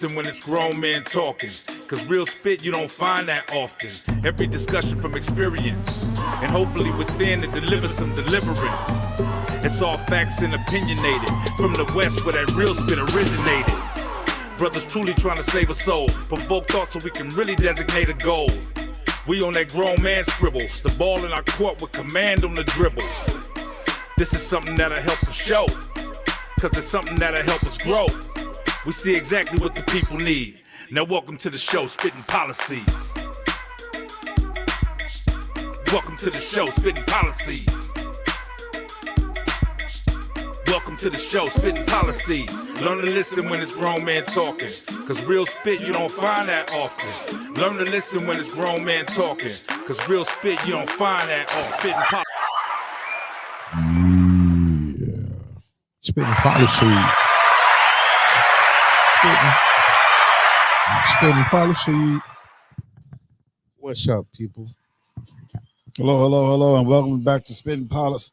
listen when it's grown men talking. Cause real spit you don't find that often. Every discussion from experience. And hopefully within it delivers some deliverance. It's all facts and opinionated. From the West where that real spit originated. Brothers truly trying to save a soul. Provoke thought so we can really designate a goal. We on that grown man scribble. The ball in our court with command on the dribble. This is something that'll help us show. Cause it's something that'll help us grow. We see exactly what the people need. Now welcome to the show, Spitt'n Pollaseedz. Welcome to the show, Spitt'n Pollaseedz. Welcome to the show, Spitt'n Pollaseedz. Learn to listen when it's grown man talking. Cause real spit you don't find that often. Learn to listen when it's grown man talking. Cause real spit you don't find that often. Spitt'n Pollaseedz. Spitt'n Pollaseedz. Spitt'n Pollaseedz. What's up, people? Hello, and welcome back to Spitt'n Pollaseedz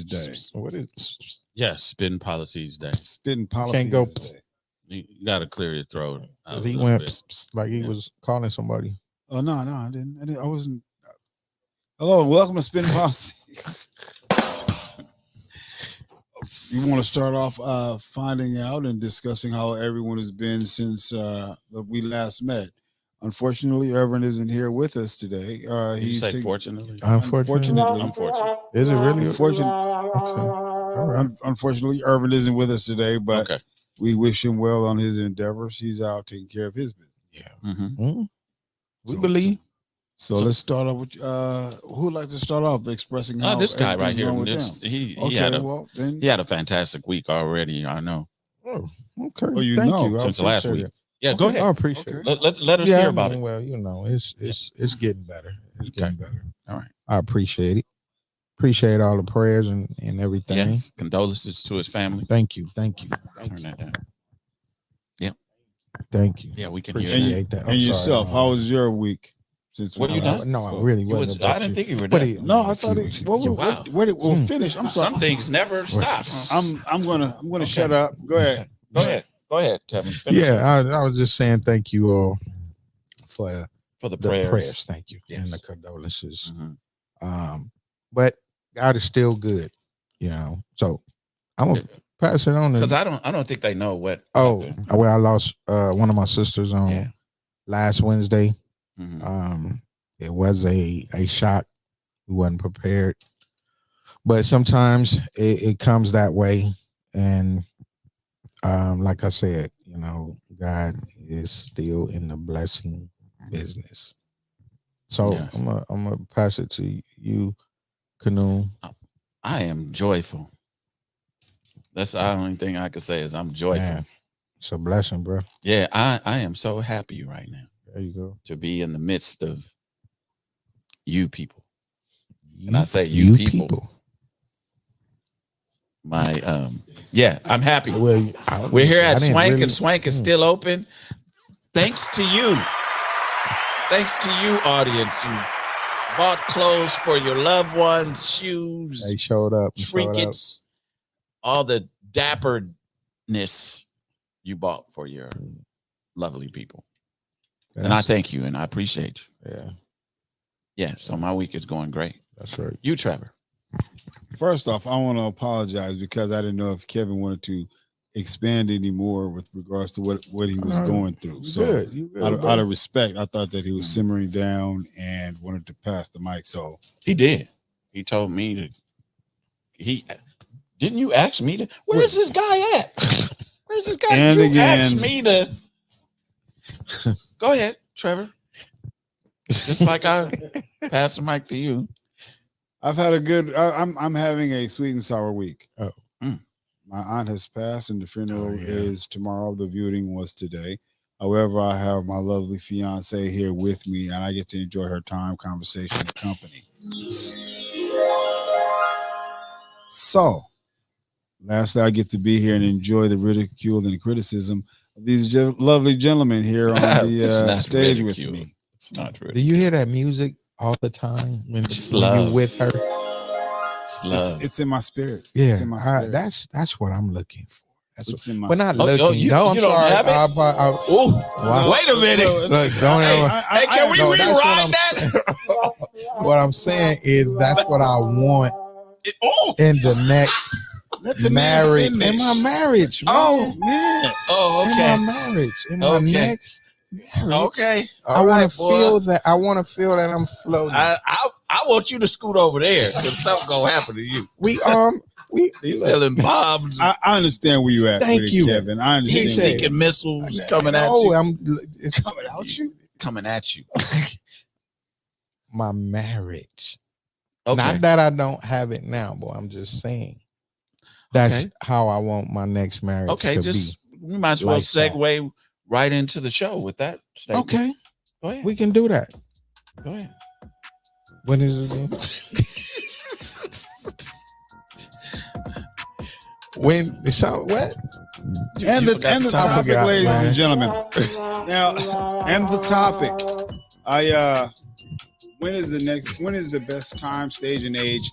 Day. What is? Yes, Spitt'n Pollaseedz Day. Spitt'n Pollaseedz Can't go. Day. You gotta clear your throat. He went like he was calling somebody. Oh no, I didn't. I wasn't. Hello, and welcome to Spitt'n Pollaseedz. You want to start off finding out and discussing how everyone has been since we last met. Unfortunately, Irvin isn't here with us today. He's fortunately. Unfortunately. Is it really? Unfortunately, Okay. All right. Unfortunately, Irvin isn't with us today, but Okay. we wish him well on his endeavors. He's out taking care of his business. Yeah. Mm-hmm. We believe. So let's start off with who would like to start off expressing how This guy right here. with them? He Then had a fantastic week already. I know. Oh, okay. Oh, you Thank know. you. I Since last appreciate week. it. Yeah, go I ahead. appreciate Okay. it. Let us hear about it. Well, you know, it's getting better. It's getting better. All right. I appreciate it. Appreciate all the prayers and everything. Yes. Condolences to his family. Thank you. Turn that down. Thank you. Yeah, we can hear that. Appreciate that. and yourself, how was your week? Since What we you last done? No, I spoke? really You was- wasn't. I didn't think you were What done. do you- No, I thought it. Wow. We'll finish. I'm sorry. Some things never stop. I'm gonna Okay. shut up. Go ahead. Go ahead, Kevin. Finish Yeah, I was just saying thank you all for for the the prayers. prayers. Thank you. Yes. And the condolences. Mhm. But God is still good, you know. So I'm gonna pass it on. Because I don't think they know what. Oh, happened. well, I lost one of my sisters on Yeah. last Wednesday. Mhm. It was a shock. We wasn't prepared, but sometimes it comes that way. And like I said, you know, God is still in the blessing business. So Yes. I'm gonna pass it to you, Canoe. I am joyful. That's the only thing I can say is I'm joyful. Man, it's a blessing, bro. Yeah, I am so happy right now There you go. to be in the midst of you people. And I say you people. My I'm happy. Well, We're here I at didn't Swank, really- and Swank is still open. Thanks to you. Thanks to you, audience. You bought clothes for your loved ones, shoes, They showed up. trinkets, all the dapperness you bought for your lovely people. And I thank you and I appreciate you. Yeah, Yeah, so my week is going great. that's right. You, Trevor. First off, I want to apologize because I didn't know if Kevin wanted to expand any more with regards to what he was going through. So You good, out of respect, I thought that he was simmering down and wanted to pass the mic. So He did. He told me to. Didn't you ask me to? Where's this guy at? Where's this guy? And you again- asked me to. Go ahead, Trevor. Just like I pass the mic to you. I've had a good. I'm having a sweet and sour week. Oh. My aunt has passed, and the funeral Oh, yeah. is tomorrow. The viewing was today. However, I have my lovely fiance here with me, and I get to enjoy her time, conversation, and company. So, lastly, I get to be here and enjoy the ridicule and the criticism of these lovely gentlemen here on It's the not stage ridicule. with me. It's not Do really. you hear that music all the time when It's when love. you with her? It's love. It's in my spirit. Yeah, It's in my spirit. that's what I'm looking for. What's in my We're not Oh, looking. you no, I'm don't sorry. have it? Wow. Wait a minute. Look, don't ever. Hey, can we No, that's what I'm rewrite that? What I'm saying is that's what I want in the next Let the man marriage. finish. In my marriage, man. Oh man. Oh, In okay. my marriage. In my Okay. next marriage. Okay. I want to feel that. I want to feel that I'm floating. I want you to scoot over there because something gonna happen to you. we He's selling bombs. I understand where you at. Thank with it, you. Kevin. I understand. He's seeking missiles coming at No, you. it's coming out you. Coming at you. my marriage. Okay. Not that I don't have it now, boy. I'm just saying. That's how I want my next marriage to be. We might as well like that. segue right into the show with that statement. Okay, Go ahead. we can do that. Go ahead. When is it again? When so what? And the topic, forgot, ladies man. and gentlemen. Now, and the topic. When is the best time, stage, and age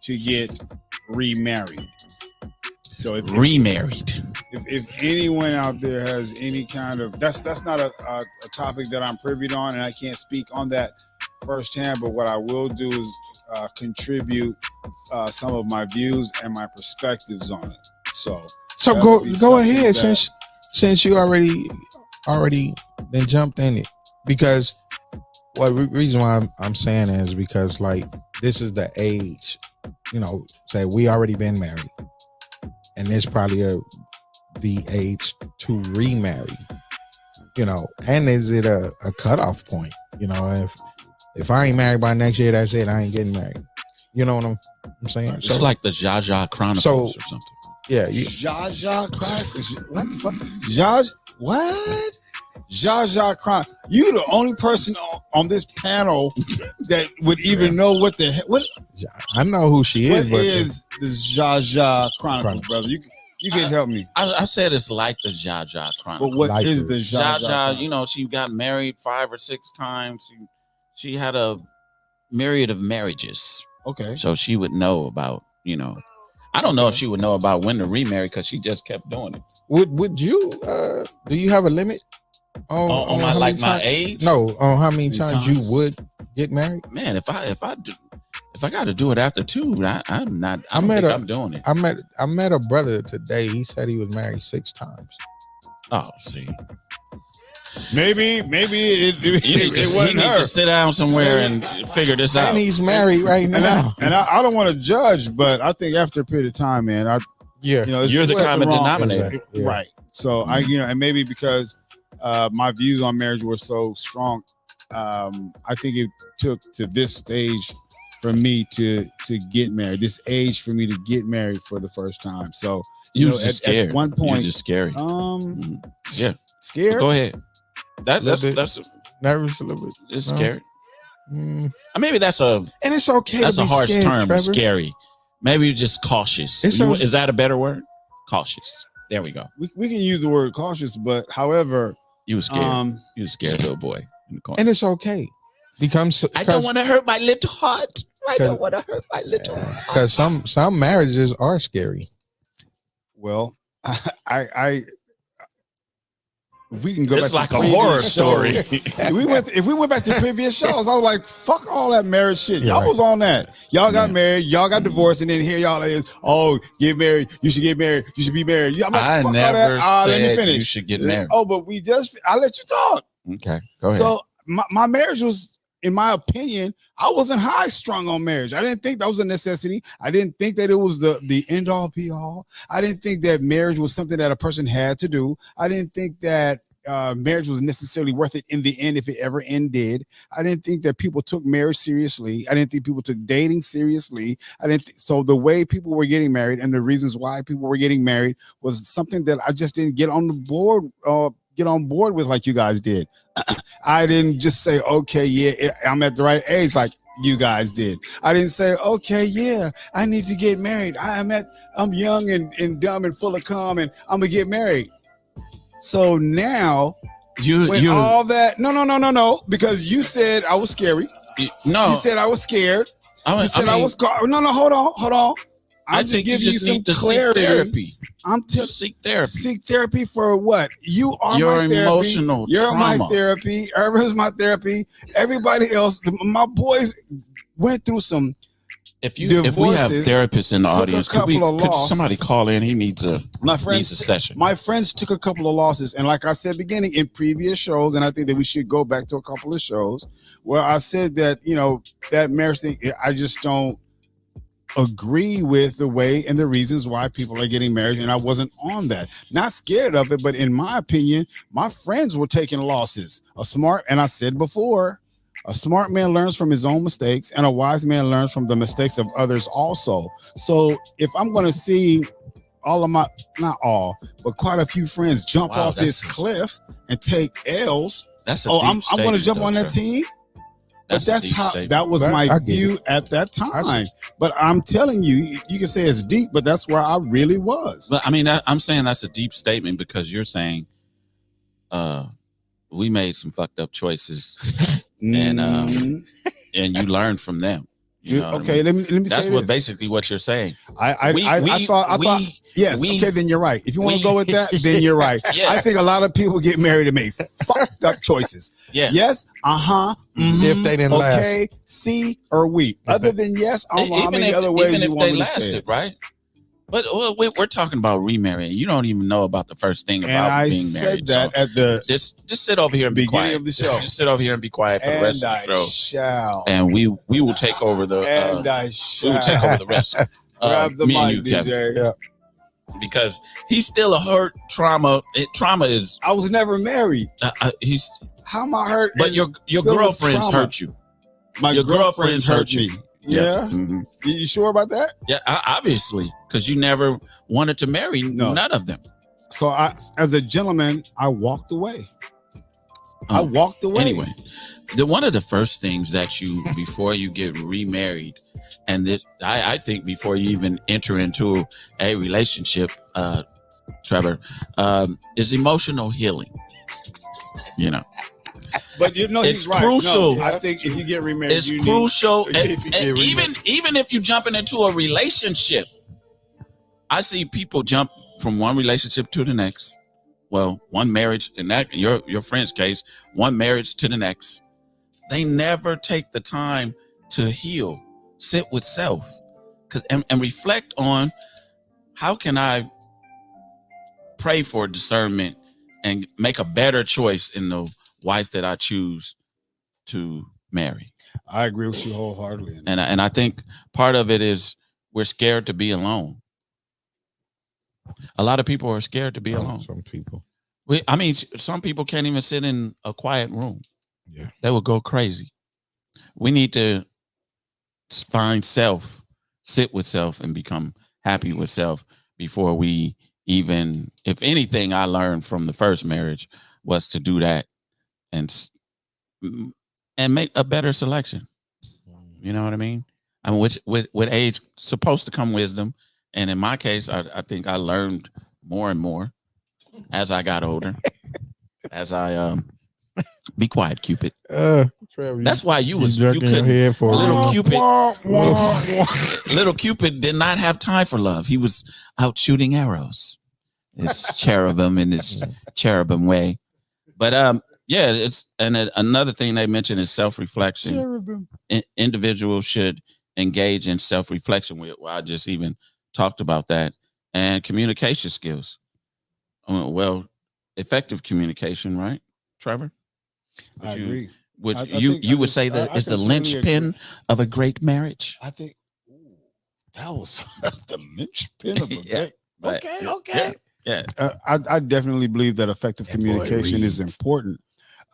to get remarried? So Remarried. if anyone out there has any kind of that's not a topic that I'm privy on, and I can't speak on that firsthand, but what I will do is contribute some of my views and my perspectives on it. So that go would be go something ahead that- since you already then jumped in it, because reason why I'm saying it is because like this is the age, say we already been married, and it's probably the age to remarry, and is it a cutoff point? If I ain't married by next year, that's it. I ain't getting married. You know what I'm saying? It's like the Zsa Zsa Chronicles or something. Yeah. Zsa Zsa Chronicles. What the fuck? Zsa Zsa Chronicles. You the only person on this panel that would even know what the hell. What I know who she is. What is the Zsa Zsa Chronicles, brother? You can help me. I said it's like the Zsa Zsa Chronicles. But what Like is it. the Zsa Zsa Zsa? Zsa, she got married 5 or 6 times. She had a myriad of marriages. Okay. So she would know about, I don't know if she would know about when to remarry because she just kept doing it. Would you do you have a limit On how my many times- age? No, on how many times you times? would get married? Man, if I got to do it after 2, I'm not. I don't met think a- I'm doing it. I met a brother today. He said he was married 6 times. Oh, see, Maybe it you wasn't need her. to sit down somewhere and figure this out. And he's married right now. And I don't want to judge, but I think after a period of time, man, Yeah. You're the it's common wrong. denominator. Yeah. Right. So and maybe because my views on marriage were so strong, I think it took to this stage for me to get married. This age for me to get married for the first time. So You was just scared. at one You're point, just scary. Yeah. scared. Go ahead. That's Nervous a little bit. it's No. scary. Mm. Maybe that's a And it's okay. that's to a be harsh scared, term. Trevor. Scary. Maybe you're just cautious. It's Is that a better word? Cautious. There we go. We can use the word cautious, but however, You was scared. You was scared, little boy. In the corner. And it's okay. I don't want to hurt my little heart. I don't want to hurt my little heart. because some marriages are scary. well, I if we can go It's back like to a previous horror shows, story. if we went back to previous shows, I was like, fuck all that marriage shit. Y'all Right. was on that. Y'all got married, y'all got divorced, and then here y'all is, get married, you should get married, you should be married. I'm like, I fuck never all that. Let me said finish. you should get married. Oh, but I let you talk. Okay, go ahead. So my marriage was, in my opinion, I wasn't high strung on marriage. I didn't think that was a necessity. I didn't think that it was the end all be all. I didn't think that marriage was something that a person had to do. I didn't think that marriage was necessarily worth it in the end if it ever ended. I didn't think that people took marriage seriously. I didn't think people took dating seriously. So the way people were getting married and the reasons why people were getting married was something that I just didn't get on board with like you guys did. I didn't just say, okay, yeah, I'm at the right age like you guys did. I didn't say, okay, yeah, I need to get married. I'm young and dumb and full of cum and I'm gonna get married. So now when all that no, because you said I was scary. No, You said I was scared. You said I was hold on. I just think you giving you just some need to clarity. seek therapy. I'm Just seek therapy. seek therapy for what? You are Your my therapy. emotional You're trauma. my therapy. Everyone's my therapy. Everybody else, my boys went through some. If we have divorces, therapists in the took a audience, could couple of somebody losses. call in? He needs a friends, a session. My friends took a couple of losses, and like I said, beginning in previous shows, and I think that we should go back to a couple of shows where I said that that marriage thing, I just don't agree with the way and the reasons why people are getting married, and I wasn't on that. Not scared of it, but in my opinion, my friends were taking losses. And I said before, a smart man learns from his own mistakes, and a wise man learns from the mistakes of others also. So if I'm going to see all of my, not all, but quite a few friends jump off this cliff and take L's, I'm going to jump on that team. But that's how that was my view at that time. But I'm telling you, you can say it's deep, but that's where I really was. But I mean, I'm saying that's a deep statement because you're saying we made some fucked up choices and you learned from them. You know okay, let me that's say what this. Basically what you're saying. I thought yes. Okay, then you're right. If you want to go with that, then you're right. Yeah. I think a lot of people get married and make fucked up choices. Yeah. Yes. If they didn't last. Okay. C or we. Other than yes, I don't know how many other ways you want me to say it. Right. But we're talking about remarrying. You don't even know about the first thing about being married. And I said that at the just sit over here and be quiet. Of the show. Just sit over here and be quiet for the rest of the show. And we will take over the. We will take over the rest. Grab the mic, DJ. Yeah. Because he's still a hurt trauma. Trauma is. I was never married. He's. How am I hurt? But your girlfriends hurt you. My girlfriends hurt me. Yeah. Mm-hmm. You sure about that? Yeah, obviously, because you never wanted to marry none of them. So as a gentleman, I walked away. I walked away. Anyway, one of the first things that you, before you get remarried, and this, I think before you even enter into a relationship, Trevor, is emotional healing. But it's crucial. No, I think if you get remarried, it's crucial. And even if you're jumping into a relationship, I see people jump from one relationship to the next. Well, one marriage, in that your friend's case, one marriage to the next. They never take the time to heal, sit with self, and reflect on how can I pray for discernment and make a better choice in the wife that I choose to marry. I agree with you wholeheartedly. And I think part of it is we're scared to be alone. A lot of people are scared to be alone. Some people. Some people can't even sit in a quiet room. Yeah. They will go crazy. We need to find self, sit with self, and become happy with self before we even, if anything I learned from the first marriage was to do that and make a better selection. You know what I mean? I mean, with age, supposed to come wisdom. And in my case, I think I learned more and more as I got older. As I be quiet, Cupid. Trevor, that's why you couldn't. Little Cupid. Little Cupid did not have time for love. He was out shooting arrows. It's cherubim in his cherubim way. But yeah, it's another thing they mentioned is self-reflection. Individuals should engage in self-reflection. I just even talked about that, and communication skills. Well, effective communication, right, Trevor? I agree. You would say that is the linchpin of a great marriage? I think that was the linchpin of a great. Okay. Yeah. I definitely believe that effective communication is important.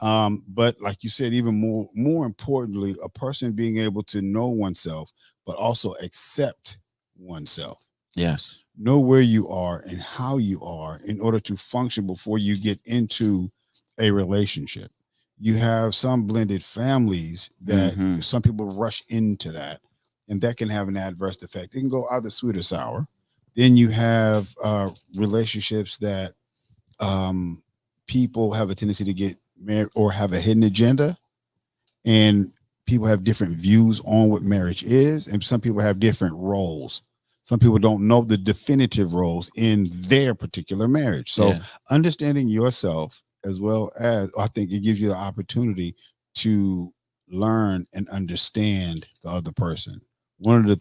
But like you said, even more importantly, a person being able to know oneself, but also accept oneself. Yes. Know where you are and how you are in order to function before you get into a relationship. You have some blended families that some people rush into that, and that can have an adverse effect. It can go either sweet or sour. Then you have relationships that people have a tendency to get married or have a hidden agenda, and people have different views on what marriage is, and some people have different roles. Some people don't know the definitive roles in their particular marriage. So understanding yourself, as well as, I think it gives you the opportunity to learn and understand the other person. Go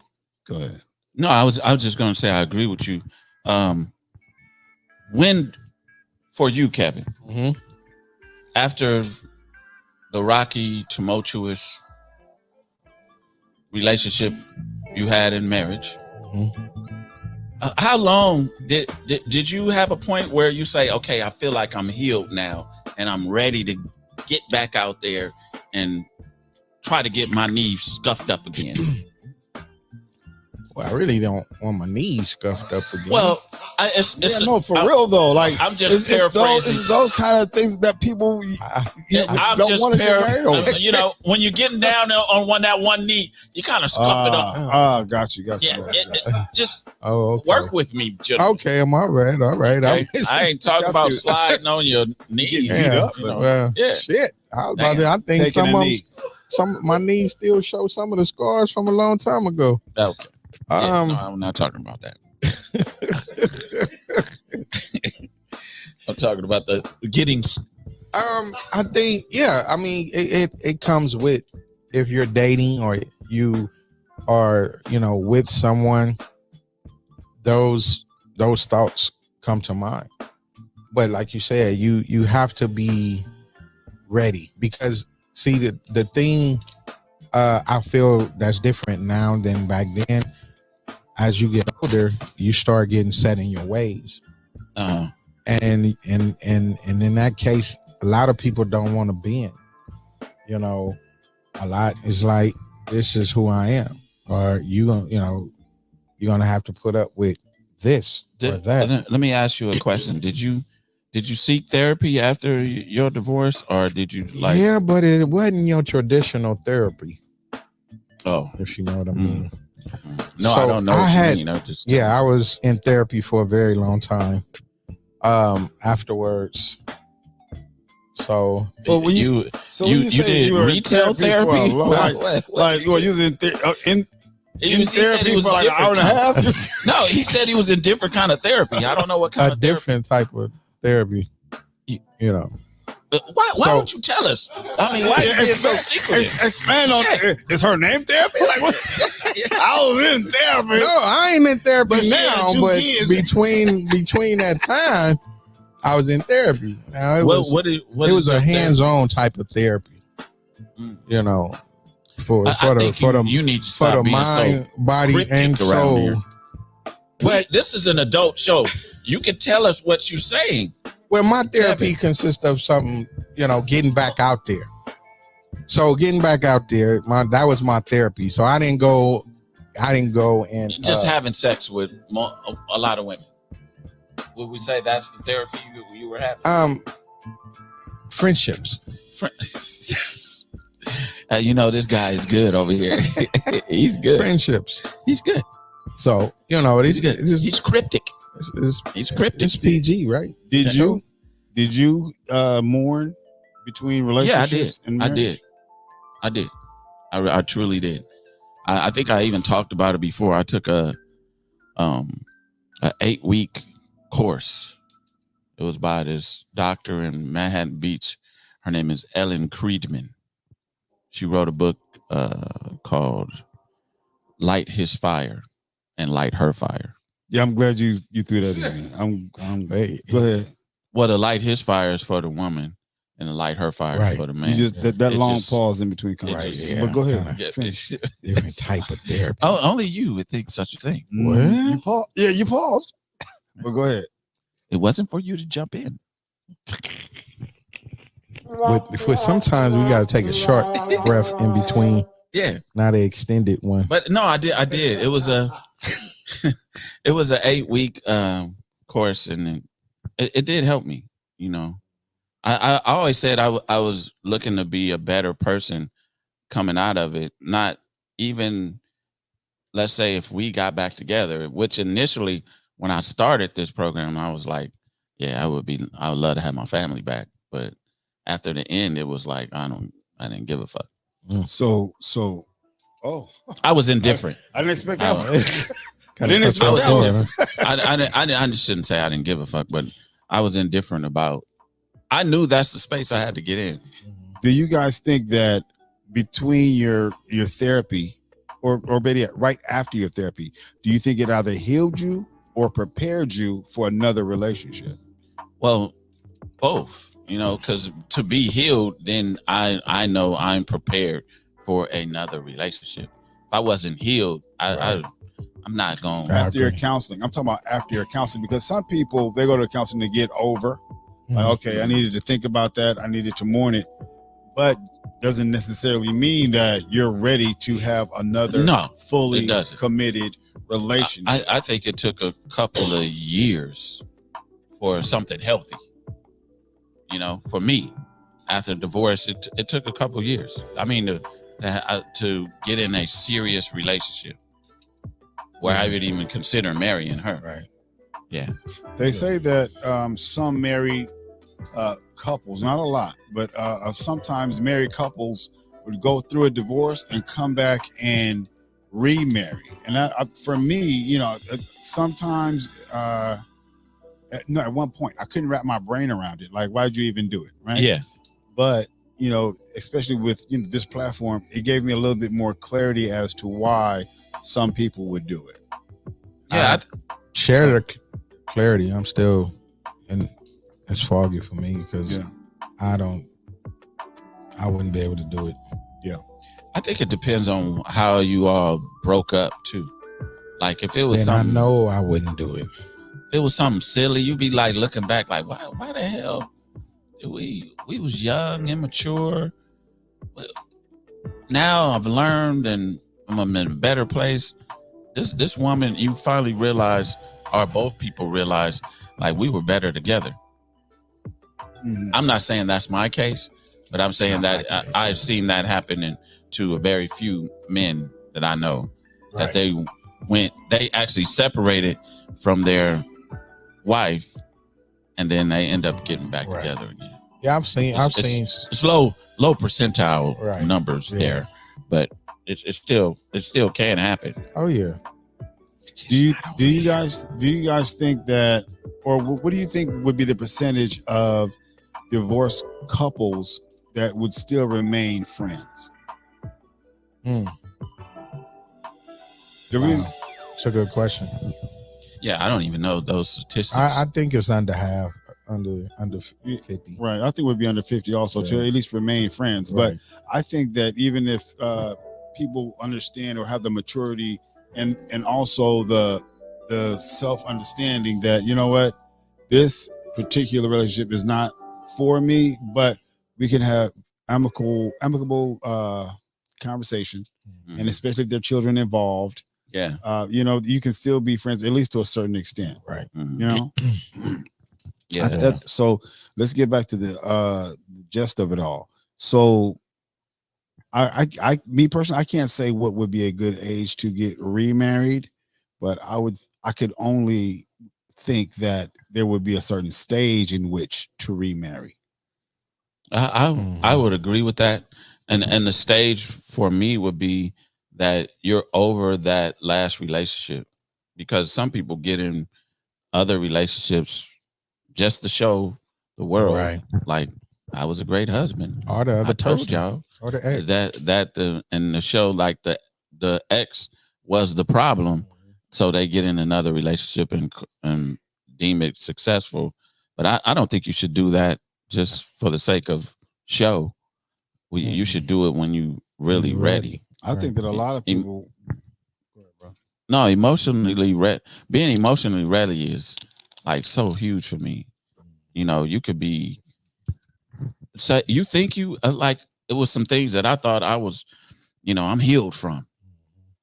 ahead. No, I was just going to say I agree with you. When, for you, Kevin, after the rocky, tumultuous relationship you had in marriage, how long did you have a point where you say, okay, I feel like I'm healed now and I'm ready to get back out there and try to get my knees scuffed up again? Well, I really don't want my knees scuffed up again. Well, for real though. Like, I'm just paraphrasing. It's those kind of things that people I'm don't just want to get married over. You know, when you're getting down on that one knee, you kind of scuff it up. Got you. Yeah, just okay. work with me, gentlemen. Okay, I'm all right. Okay? I ain't talking about sliding on your knee. Shit. I think some of my knees still show some of the scars from a long time ago. Okay. No, I'm not talking about that. I'm talking about the getting. I think, I mean, it comes with, if you're dating or you are, with someone, those thoughts come to mind. But like you said, you have to be ready, because see the thing I feel that's different now than back then. As you get older, you start getting set in your ways. And in that case, a lot of people don't want to bend. A lot is like, this is who I am, or you're gonna have to put up with this or that. Let me ask you a question. Did you seek therapy after your divorce, or did you like? Yeah, but it wasn't your traditional therapy. Oh, if you know what I mean. No, so I don't know what you mean. I was in therapy for a very long time. Afterwards. So, when you did retail therapy? Like you was in therapy for like an hour and a half? No, he said he was in different kind of therapy. I don't know what kind of different type of therapy. Why don't you tell us? I mean, why are you so secretive? Expand on it. Is her name therapy? Like, what? I was in therapy. No, I ain't in therapy now, but between that time, I was in therapy. Now it was a hands-on type of therapy. For the mind, body, and soul. But this is an adult show. You can tell us what you're saying. Well, my therapy consists of something, getting back out there. So getting back out there, that was my therapy. So I didn't go and just having sex with a lot of women. Would we say that's the therapy you were having? Friendships. This guy is good over here. He's good. Friendships. He's good. So he's good. He's cryptic. He's cryptic. It's PG, right? Did you mourn between relationships? Yeah, I did. I truly did. I think I even talked about it before. I took a 8-week course. It was by this doctor in Manhattan Beach. Her name is Ellen Friedman. She wrote a book called Light His Fire and Light Her Fire. Yeah, I'm glad you threw that in. Go ahead. Well, to light his fire is for the woman, and to light her fire is for the man. You just that long pause in between conversations. But go ahead. Different type of therapy. Oh, only you would think such a thing. What? You paused. But go ahead. It wasn't for you to jump in. Sometimes we got to take a short breath in between. Yeah. Not an extended one. But no, I did. It was a 8-week course, and it did help me. I always said I was looking to be a better person coming out of it. Not even, let's say, if we got back together, which initially when I started this program, I was like, yeah, I would love to have my family back. But after the end, it was like, I didn't give a fuck. So, I was indifferent. I didn't expect that. And then it's I was rebellion. indifferent. I just shouldn't say I didn't give a fuck, but I was indifferent about. I knew that's the space I had to get in. Do you guys think that between your therapy, or better yet, right after your therapy, do you think it either healed you or prepared you for another relationship? Well, both, because to be healed, then I know I'm prepared for another relationship. If I wasn't healed, I'm not going. After your counseling, I'm talking about after your counseling, because some people, they go to counseling to get over. Like, okay, I needed to think about that. I needed to mourn it. But doesn't necessarily mean that you're ready to have another fully committed relationship. I think it took a couple of years for something healthy. For me, after divorce, it took a couple of years. I mean, to get in a serious relationship where I would even consider marrying her. Right. Yeah. They say that some married couples, not a lot, but sometimes married couples would go through a divorce and come back and remarry. And for me, sometimes at one point I couldn't wrap my brain around it. Like, why'd you even do it? Right. Yeah. But especially with this platform, it gave me a little bit more clarity as to why some people would do it. Yeah. Share the clarity. I'm still it's foggy for me because I wouldn't be able to do it. Yeah. I think it depends on how you all broke up too. Like if it was something, I know I wouldn't do it. If it was something silly, you'd be like looking back like, why the hell did we was young, immature. Now I've learned and I'm in a better place. This woman, you finally realize, or both people realize, like we were better together. Mm-hmm. I'm not saying that's my case, but I'm saying that I've seen that happen to a very few men that I know, that they actually separated from their wife and then they end up getting back together again. Yeah, I've seen it's low percentile numbers there, but it still can happen. Oh yeah. Do you guys think that, or what do you think would be the percentage of divorced couples that would still remain friends? It's a good question. Yeah, I don't even know those statistics. I think it's under half, under 50. Right, I think it would be under 50 also to at least remain friends. But I think that even if people understand or have the maturity and also the self-understanding that, you know what, this particular relationship is not for me, but we can have amicable conversation, and especially if there are children involved. Yeah. You can still be friends, at least to a certain extent. Right. Yeah. So let's get back to the gist of it all. So me personally, I can't say what would be a good age to get remarried, but I could only think that there would be a certain stage in which to remarry. I would agree with that. And the stage for me would be that you're over that last relationship, because some people get in other relationships just to show the world, like I was a great husband. Or the other I told y'all, or the ex. that the show, like the ex was the problem, so they get in another relationship and deem it successful. But I don't think you should do that just for the sake of show. You should do it when you really ready. I think that a lot of people. No, being emotionally ready is like so huge for me. You could be. So you think like it was some things that I thought I was, I'm healed from,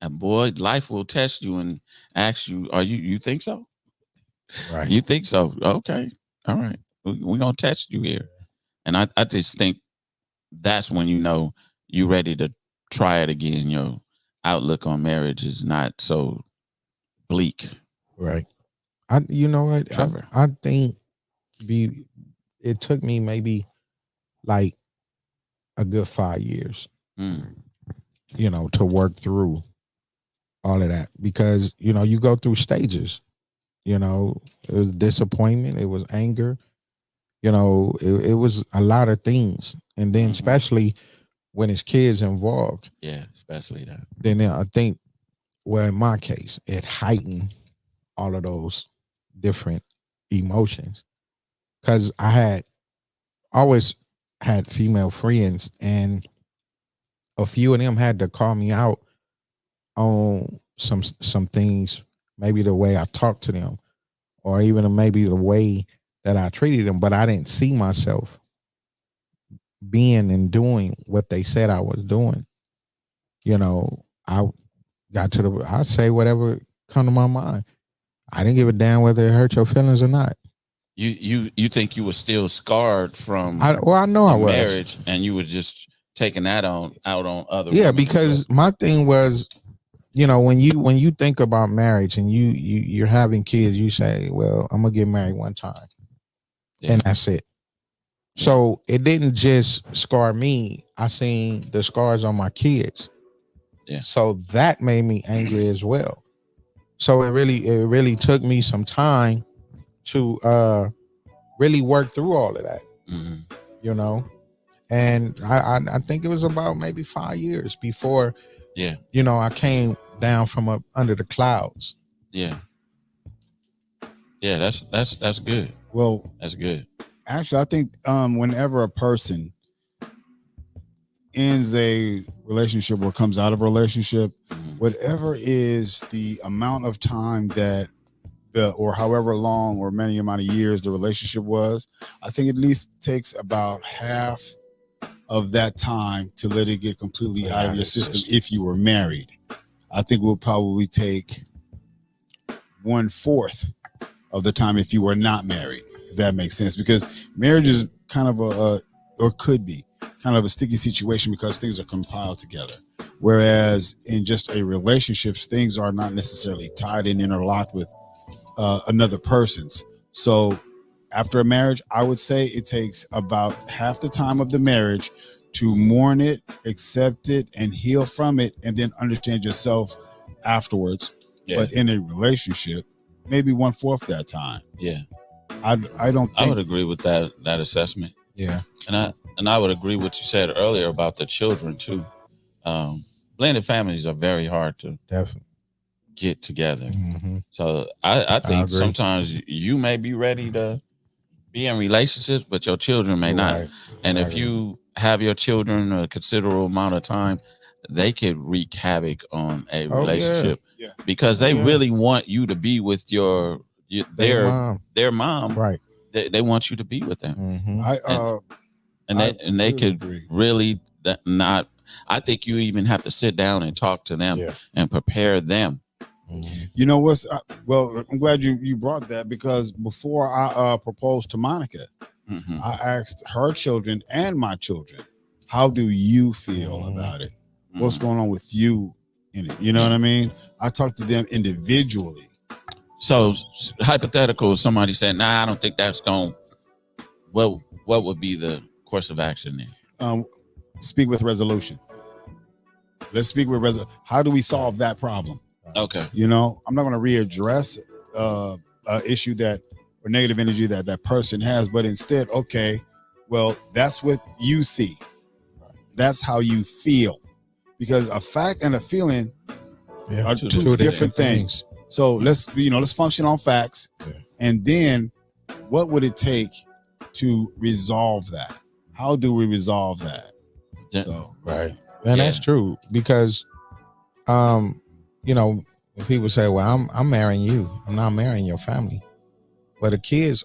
and boy, life will test you and ask you, "Are you think so? Right? You think so? Okay, all right, we're gonna test you here." And I just think that's when you're ready to try it again. Your outlook on marriage is not so bleak. Right. You know what? Trevor. I think it took me maybe like a good 5 years, to work through all of that, because you go through stages. It was disappointment, it was anger, it was a lot of things, and then especially when it's kids involved. Yeah, especially that. Then I think, well, in my case, it heightened all of those different emotions, because I had always had female friends, and a few of them had to call me out on some things, maybe the way I talked to them, or even maybe the way that I treated them, but I didn't see myself being and doing what they said I was doing. I got to I say whatever come to my mind. I didn't give a damn whether it hurt your feelings or not. You think you were still scarred from I know I the was. marriage, and you were just taking that out on other Yeah, women. because my thing was, when you think about marriage and you're having kids, you say, well, I'm gonna get married one time, and that's it. So it didn't just scar me. I seen the scars on my kids. Yeah. So that made me angry as well. So it really took me some time to really work through all of that. And I think it was about maybe 5 years before I came down from up under the clouds. Yeah, that's good. Well, That's good. actually, I think whenever a person ends a relationship or comes out of a relationship, whatever is the amount of time that or however long or many amount of years the relationship was, I think at least takes about half of that time to let it get completely out of your system. If you were married, I think it will probably take 1/4 of the time if you were not married, if that makes sense, because marriage is kind of or could be kind of a sticky situation because things are compiled together. Whereas in just a relationship, things are not necessarily tied and interlocked with another person's. So after a marriage, I would say it takes about half the time of the marriage to mourn it, accept it, and heal from it, and then understand yourself afterwards. Yeah. But in a relationship, maybe 1/4 that time. Yeah. I don't think, I would agree with that assessment. Yeah. And I would agree with what you said earlier about the children too. Blended families are very hard to definitely get together. So I think sometimes you may be ready to be in relationships, but your children may not. And if you have your children a considerable amount of time, they could wreak havoc on a relationship because they really want you to be with their mom. Right. They want you to be with them. And they could really not. I think you even have to sit down and talk to them and prepare them. You know what's well, I'm glad you brought that, because before I proposed to Monica, I asked her children and my children, how do you feel about it? What's going on with you in it? You know what I mean? I talked to them individually. So hypothetical, somebody said, nah, I don't think that's going. What would be the course of action then? Speak with resolution. Let's speak with resolution. How do we solve that problem? Okay. I'm not going to readdress issue that or negative energy that person has, but instead, okay, well, that's what you see. That's how you feel, because a fact and a feeling are two different things. So let's function on facts, and then what would it take to resolve that? How do we resolve that? And that's true, because when people say, well, I'm marrying you, I'm not marrying your family, but the kids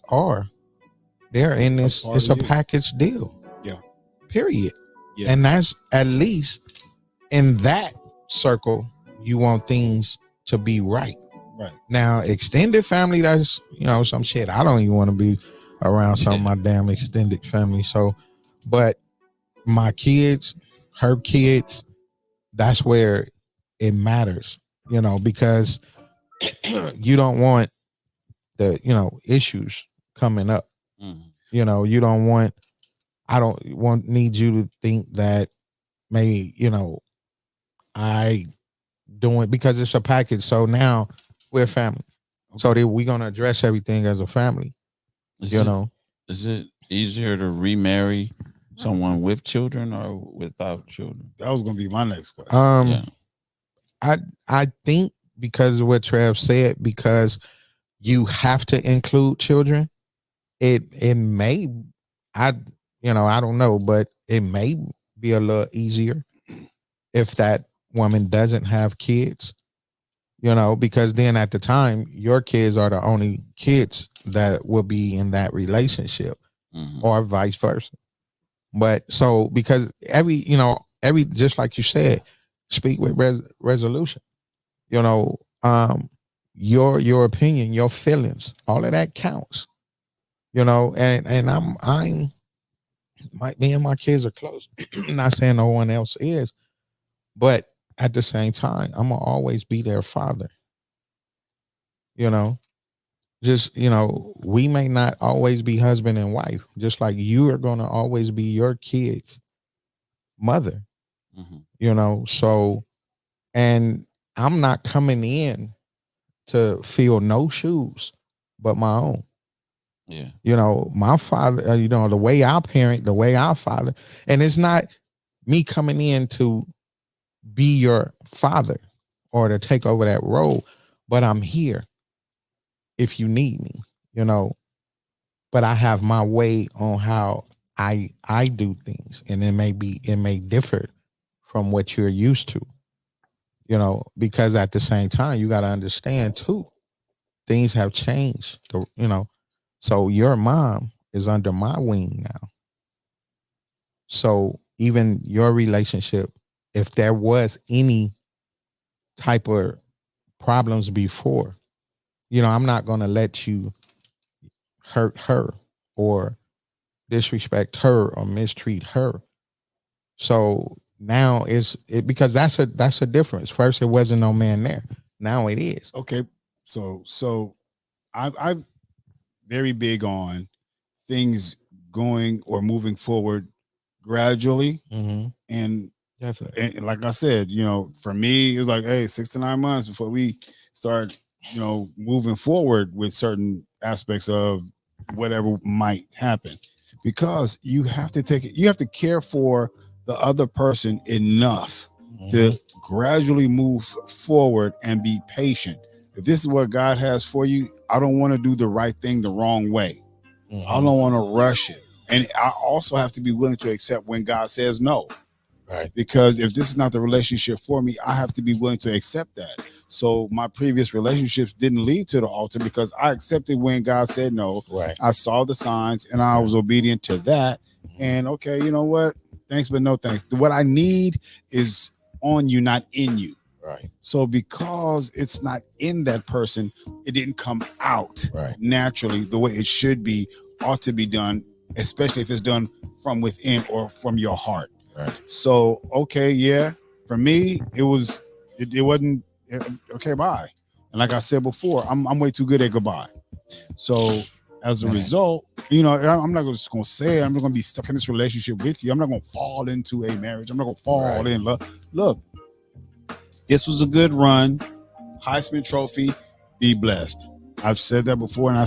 they're in this, it's a package deal. Period. And that's, at least in that circle, you want things to be right. Now, extended family, that's some shit I don't even want to be around some of my damn extended family. So, but my kids, her kids, that's where it matters, because you don't want the issues coming up. You don't want, need you to think that I doing because it's a package. So now we're family. So we're gonna address everything as a family. Is You it, know, is it easier to remarry someone with children or without children? That was gonna be my next question. Yeah. I think because of what Trev said, because you have to include children, it may I I don't know, but it may be a little easier if that woman doesn't have kids, because then at the time your kids are the only kids that will be in that relationship, or vice versa. But so because every just like you said, speak with resolution. Your opinion, your feelings, all of that counts. And me and my kids are close. Not saying no one else is, but at the same time, I'm gonna always be their father. Just we may not always be husband and wife, just like you are gonna always be your kids' mother. So, and I'm not coming in to fill no shoes but my own. Yeah. My father, the way I parent, the way I father, and it's not me coming in to be your father or to take over that role, but I'm here if you need me, but I have my way on how I do things, and it may differ from what you're used to, because at the same time you got to understand too, things have changed, so your mom is under my wing now. So even your relationship, if there was any type of problems before, I'm not going to let you hurt her or disrespect her or mistreat her. So now because that's a difference. First, it wasn't no man there. Now it is. Okay, so I'm very big on things going or moving forward gradually, and Definitely. and like I said, for me, it was like, hey, 6 to 9 months before we start, moving forward with certain aspects of whatever might happen, because you have to care for the other person enough to gradually move forward and be patient. If this is what God has for you, I don't want to do the right thing the wrong way. I don't want to rush it. And I also have to be willing to accept when God says no. Right. Because if this is not the relationship for me, I have to be willing to accept that. So my previous relationships didn't lead to the altar because I accepted when God said no. Right. I saw the signs and I was obedient to that. And okay, you know what? Thanks, but no thanks. What I need is on you, not in you. Right. So because it's not in that person, it didn't come out naturally the way it should be, ought to be done, especially if it's done from within or from your heart. Right. So, okay, yeah, for me, it wasn't okay, bye. And like I said before, I'm way too good at goodbye. So as a result, I'm not just going to say it. I'm not going to be stuck in this relationship with you. I'm not going to fall into a marriage. I'm not going to fall in love. Look, this was a good run. Heisman Trophy, be blessed. I've said that before, and I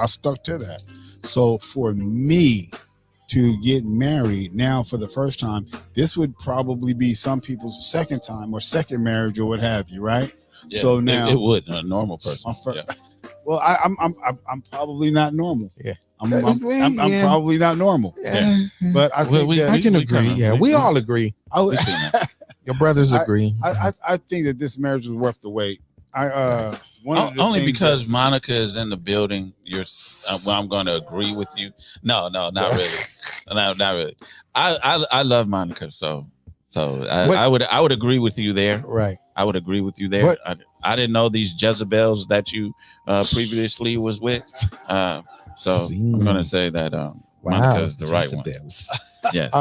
stuck to that. So for me to get married now for the first time, this would probably be some people's second time or second marriage or what have you, right? Yeah, so now it would a normal person. Well, I'm probably not normal. Yeah. I'm probably not normal. Yeah. But I think I can agree. We all agree. Your brothers agree. I think that this marriage was worth the wait. Only because Monica is in the building. I'm going to agree with you. No, not really. No, not really. I love Monica, so I would agree with you there. Right. I would agree with you there. I didn't know these Jezebels that you previously was with. So I'm going to say that Monica is the right one. Yes.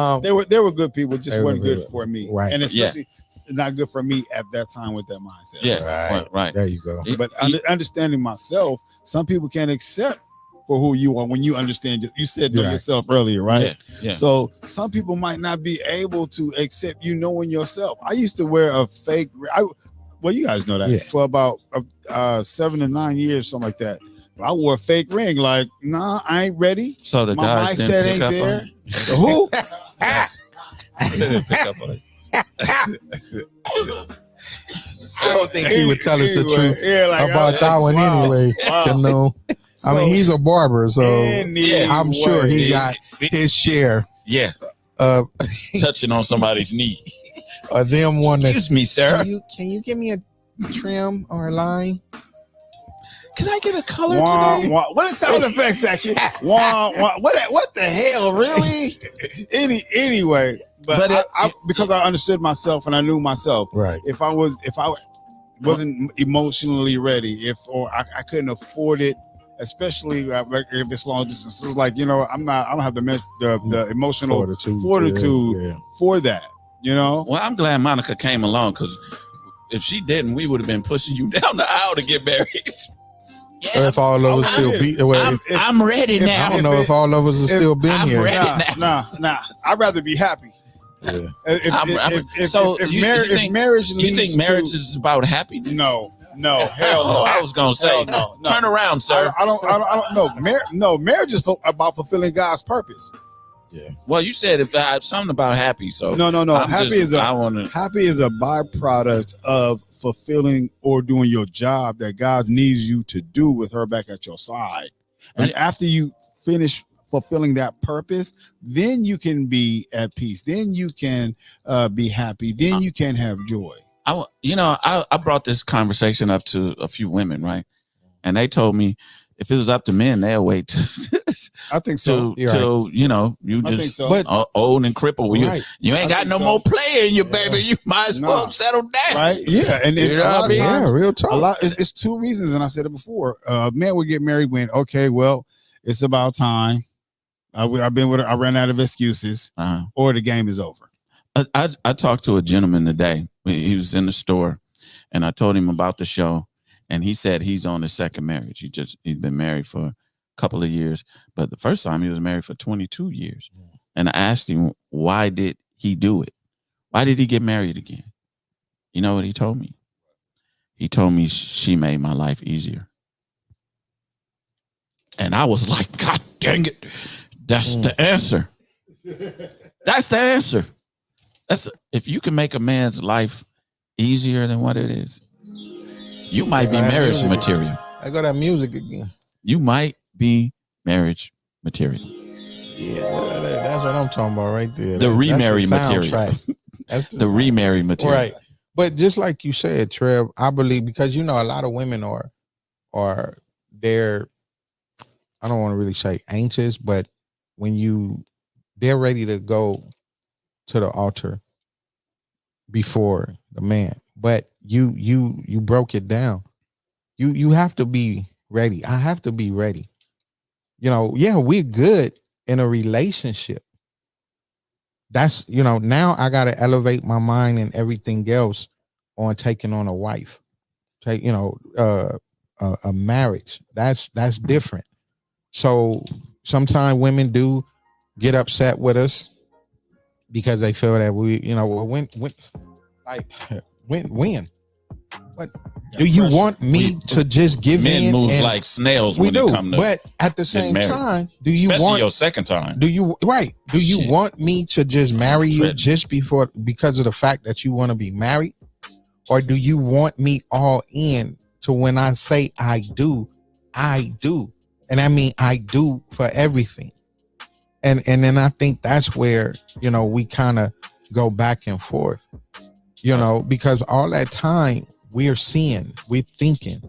They were good people, just weren't good for me. Right. And especially not good for me at that time with that mindset. Yeah. Right. There you go. But understanding myself, some people can't accept for who you are when you understand. You said know yourself earlier, right? Yeah. So some people might not be able to accept you knowing yourself. I used to wear a fake. well, you guys know that Yeah. for about 7 to 9 years, something like that. But I wore a fake ring. Like, nah, I ain't ready. So the My guys mindset didn't ain't pick up there. on The who? it. They didn't pick up on it. I don't think he would tell us the Anyway, truth yeah, like, about that one wow, anyway. wow. You know, I mean, he's a barber, so Anyway. I'm sure he got his share Yeah, of touching on somebody's knee. them one that. Excuse me, sir. Can you give me a trim or a line? Can I get a color Wah, today? wah. What is sound effects actually? Wah, wah. What the hell, really? Anyway, but I because I understood myself and I knew myself. Right. If I wasn't emotionally ready, or I couldn't afford it, especially like if it's long distance. It's like, you know, I don't have the emotional fortitude Yeah. for that. You know. Well, I'm glad Monica came along, because if she didn't, we would have been pushing you down the aisle to get married. Or if all of us still be, I'm ready now. I don't know if all of us have still been I'm here. ready. Nah. I'd rather be happy. Yeah. If marriage You leads think marriage to, is about happiness? no, hell no. I was gonna say, Hell no. turn around, sir. I don't know. Marriage is about fulfilling God's purpose. Yeah. Well, you said if I something about happy, so No. Happy is a byproduct of fulfilling or doing your job that God needs you to do with her back at your side. And after you finish fulfilling that purpose, then you can be at peace. Then you can be happy. Then you can have joy. I brought this conversation up to a few women, right? And they told me if it was up to men, they'll wait I think so. till you I think just so. But old and crippled. You ain't got no more player in your baby. You might as well settle down. Right? Yeah. And You know a lot what I of mean? times, real talk. it's two reasons, and I said it before. Men would get married when, okay, well, it's about time. I ran out of excuses, or the game is over. I talked to a gentleman today. He was in the store, and I told him about the show, and he said he's on his second marriage. He's been married for a couple of years, but the first time he was married for 22 years. And I asked him, why did he do it? Why did he get married again? You know what he told me? He told me she made my life easier. And I was like, God dang it. That's the answer. That's the answer. If you can make a man's life easier than what it is, you might be marriage material. I got that music again. You might be marriage material. Yeah, that's what I'm talking about right there. The remarry material. That's the remarry material. Right. But just like you said, Trev, I believe, because a lot of women are they're, I don't want to really say anxious, but when they're ready to go to the altar before the man, but you broke it down. You have to be ready. I have to be ready. We're good in a relationship. That's, now I got to elevate my mind and everything else on taking on a wife, a marriage. That's different. So sometimes women do get upset with us because they feel that we, when. What do you want me to just give men in? Move like snails when it come to. But at the same time, do you especially want your second time? Do you want me to just marry you just because of the fact that you want to be married, or do you want me all in to when I say I do, and I mean I do for everything, and then I think that's where we kind of go back and forth, because all that time. We're seeing, we're thinking,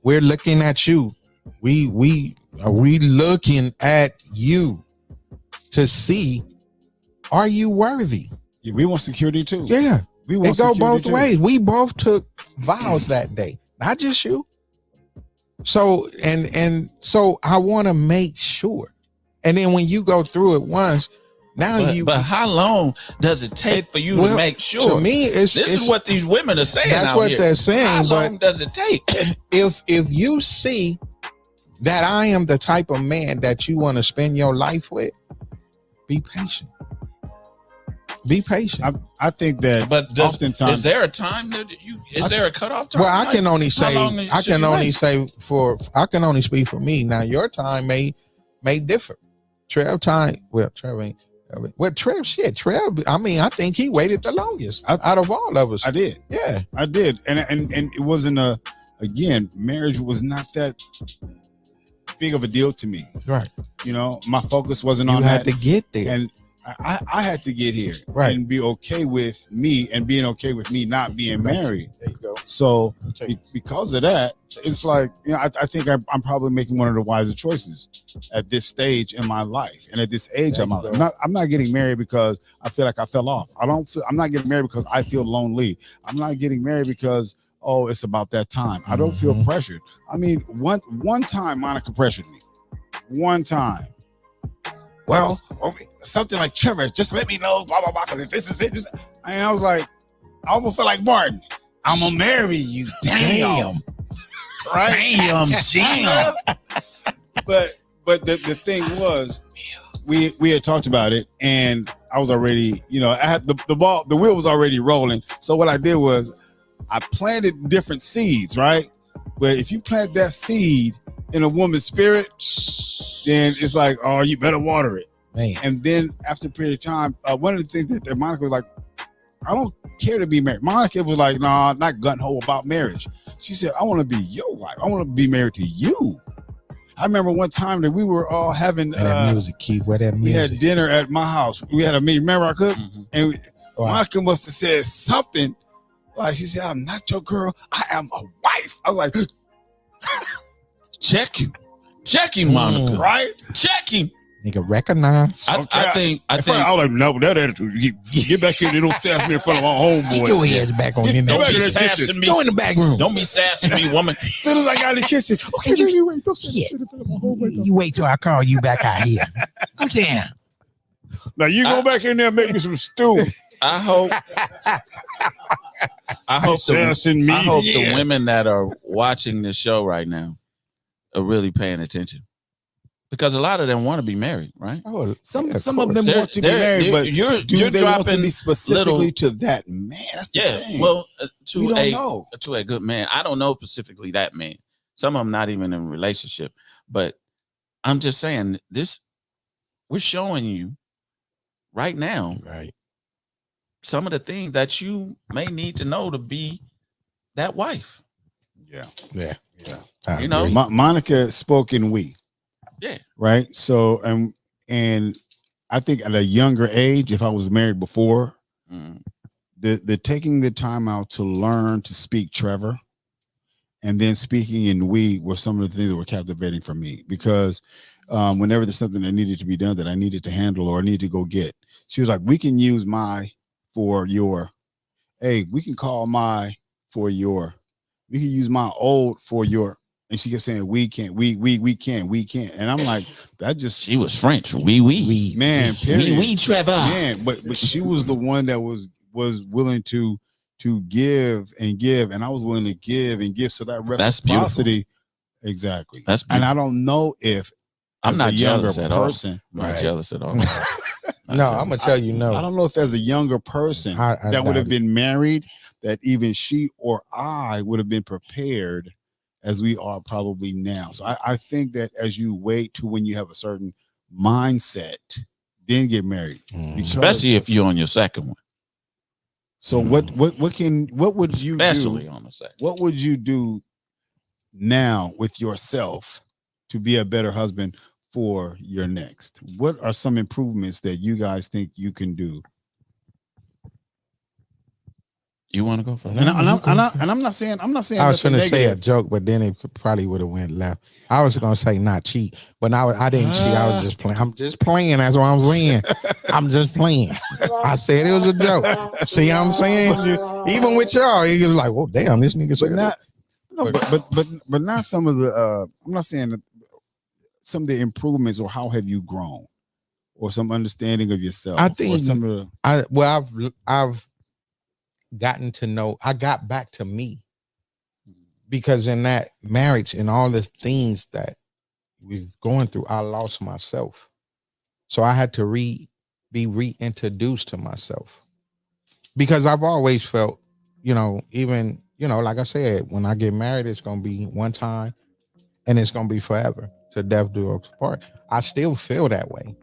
we're looking at you. We looking at you to see, are you worthy? Yeah, we want security too. Yeah, we want it go both too. ways. We both took vows that day, not just you. So and so I want to make sure. And then when you go through it once. But how long does it take for you to make sure? To me, this is what these women are saying. That's what they're saying. How long does it take? If you see that I am the type of man that you want to spend your life with, be patient. Be patient. I think that, But oftentimes, is there a time that is there a cutoff time? Well, I can only how say long I should can you only wait? say I can only speak for me. Now your time may differ. Trev time, well, Trev ain't. Well, Trev, shit, Trev. I mean, I think he waited the longest out of all of us. I did. Yeah, I did, and it wasn't again, marriage was not that big of a deal to me. right. You know, my focus wasn't You on had that, to get there. and I had to get here, Right. and be okay with me, and being okay with me not being married. There you go. So because of that, it's like, you know, I think I'm probably making one of the wiser choices at this stage in my life, and at this age of my life. I'm not getting married because I feel like I fell off. I'm not getting married because I feel lonely. I'm not getting married because, oh, it's about that time. I don't feel pressured. I mean, one time Monica pressured me. One time. Well, something like, Trevor, just let me know, blah blah blah. Because if this is it, and I was like, I almost felt like Martin. I'm gonna marry you. Damn. Right? Damn. But the thing was, we had talked about it, and I was already, you know, I had the wheel was already rolling. So what I did was I planted different seeds, right? But if you plant that seed in a woman's spirit, then it's like, oh, you better water it. Man. And then after a period of time, one of the things that Monica was like, I don't care to be married. Monica was like, nah, not gung-ho about marriage. She said, I want to be your wife. I want to be married to you. I remember one time that we were all having that music, Keith. Where that music? We had dinner at my house. We had a meeting. Remember I cooked? Mm-hmm. And Monica must have said something. Like, she said, I'm not your girl. I am a wife. I was like, Checking, Monica. Right? Checking. Nigga, recognize. I think. I was like, no, with that attitude, get back here. They don't sass me in front of my homeboys. Get your ass back on in there. Don't be sassing me. Go in the back room. Don't be sassing me, woman. As soon as I got in the kitchen, okay, you wait. Don't sass in front of my homeboys. You wait till I call you back out here. Come down. Now you go back in there and make me some stew. I hope the women that are watching this show right now are really paying attention, because a lot of them want to be married, right? Oh, Some yeah, of them want to be married, but you're they want to dropping be specifically to that man? That's the thing. Well, we don't know. To a good man. I don't know specifically that man. Some of them not even in a relationship, but I'm just saying this. We're showing you right now, right, some of the things that you may need to know to be that wife. Yeah. You know, Monica spoke in we. Yeah. Right. So and I think at a younger age, if I was married before, the taking the time out to learn to speak Trevor, and then speaking in we were some of the things that were captivating for me, because whenever there's something that needed to be done that I needed to handle or I needed to go get, she was like, we can use my for your, hey, we can call my for your, we can use my old for your. And she kept saying, we can't. And I'm like, that just, she was French. We. Man, period. We, Trevor. Man, but she was the one that was willing to give and give. And I was willing to give and give. So that reciprocity. Exactly. That's beautiful. And I don't know if I'm not a younger jealous at person. all. I'm not jealous at all. No, I'm gonna tell you no. I don't know if as a younger person I that would have doubt been married, that even she or I would have been prepared as we are probably now. So I think that as you wait to when you have a certain mindset, then get married. Especially if you're on your second one. So what would you Especially do? On the second. What would you do now with yourself to be a better husband for your next? What are some improvements that you guys think you can do? You want to go first? And I'm not saying. I was going to say a joke, but then it probably would have went left. I was going to say not cheat, but now I didn't cheat. I was just playing. I'm just playing. That's what I'm saying. I'm just playing. I said it was a joke. See how I'm saying? Even with y'all, you was like, "Well, damn, this nigga said that." No, but not some of the. I'm not saying that some of the improvements, or how have you grown, or some understanding of yourself. I think or some of the, I've gotten to know. I got back to me, because in that marriage and all the things that we was going through, I lost myself. So I had to be reintroduced to myself, because I've always felt, even, like I said, when I get married, it's going to be one time and it's going to be forever, to death do us part. I still feel that way.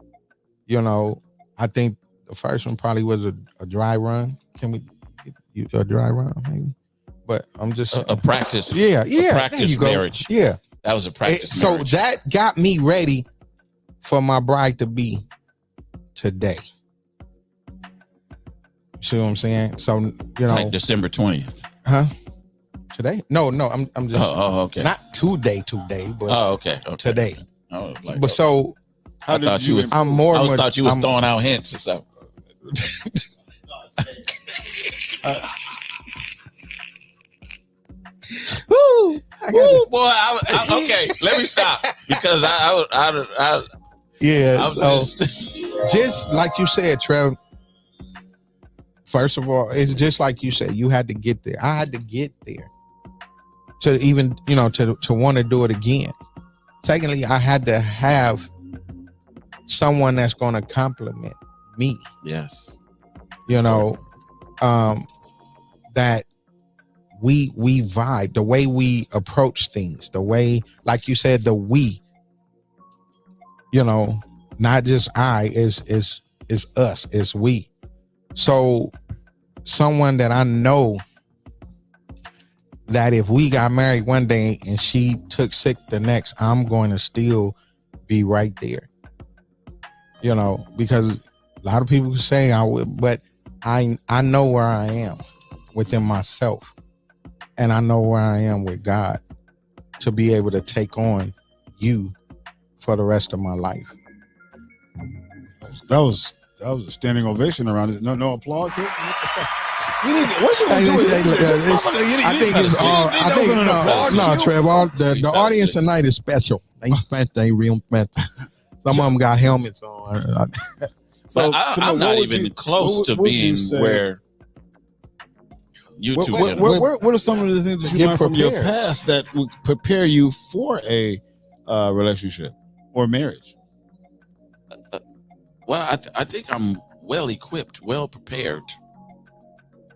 I think the first one probably was a dry run. Can we get you a dry run maybe? But I'm just a practice. Yeah. A practice marriage. Yeah. That was a practice So marriage. that got me ready for my bride to be today. See what I'm saying? So, like December 20th. Huh? Today? No, I'm just okay. Not today, but okay. Today. Oh, like, but so I thought you was thought you was throwing out hints or something. Woo, boy! Okay, let me stop because I yeah. So just like you said, Trev. First of all, it's just like you said. You had to get there. I had to get there to even to want to do it again. Secondly, I had to have someone that's going to compliment me. Yes. That we vibe, the way we approach things, the way, like you said, not just I, is us, is we. So someone that I know that if we got married one day and she took sick the next, I'm going to still be right there. Because a lot of people say I would, but I know where I am within myself, and I know where I am with God to be able to take on you for the rest of my life. That was a standing ovation around it. No applause. What the fuck? We need. What you gonna do with this? I think it's all. I think no, Trev. The audience tonight is special. They real special. Some of them got helmets on. So I'm not even close to being where you two. What are some of the things that you learned from your past that would prepare you for a relationship or marriage? Well, I think I'm well equipped, well prepared.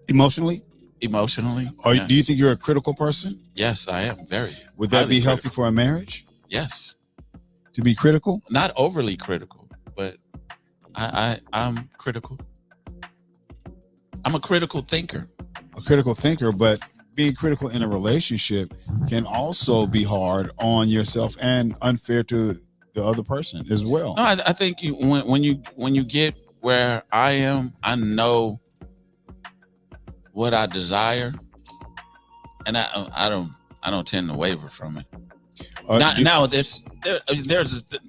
Emotionally? Yes. Do you think you're a critical person? Yes, I am. Very. Would that be healthy for a marriage? Yes. To be critical? Not overly critical, but I'm critical. I'm a critical thinker. But being critical in a relationship can also be hard on yourself and unfair to the other person as well. No, I think when you get where I am, I know what I desire, and I don't tend to waver from it. Now there's a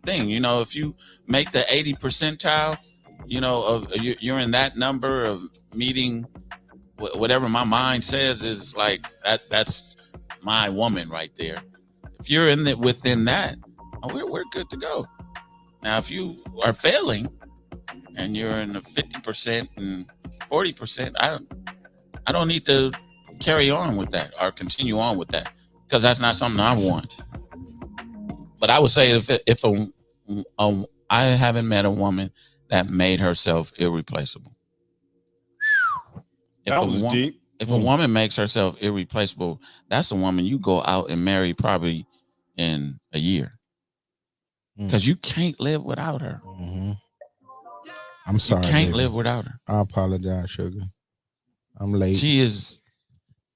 thing, if you make the 80 percentile, you're in that number of meeting whatever my mind says is like that's my woman right there. If you're within that, we're good to go. Now, if you are failing and you're in the 50% and 40%, I don't need to carry on with that or continue on with that because that's not something I want. But I would say if I haven't met a woman that made herself irreplaceable. That was deep. If a woman makes herself irreplaceable, that's a woman you go out and marry probably in a year. Because you can't live without her. Mm-hmm. I'm sorry. You can't live without her. I apologize, sugar. I'm late. She is.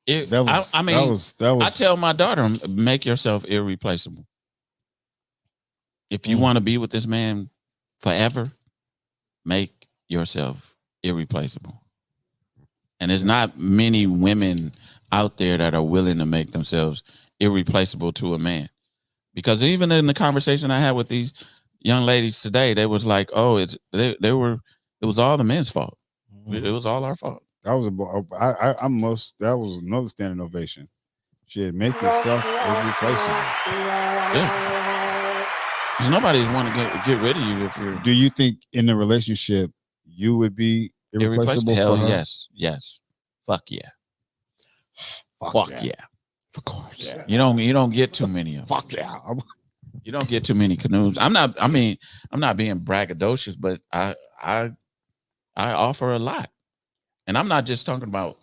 I tell my daughter, make yourself irreplaceable. If you want to be with this man forever, make yourself irreplaceable. And there's not many women out there that are willing to make themselves irreplaceable to a man. Because even in the conversation I had with these young ladies today, they was like, "Oh, it was all the men's fault. Mm-hmm. It was all our fault." That was another standing ovation. Shit, make yourself irreplaceable. Yeah, because nobody's want to get rid of you if you're. Do you think in a relationship you would be irreplaceable? Hell for her? Yes. Fuck yeah. Fuck yeah. Of course. Yeah. You don't get too many of them. Fuck yeah. You don't get too many canoes. I'm not being braggadocious, but I I offer a lot. And I'm not just talking about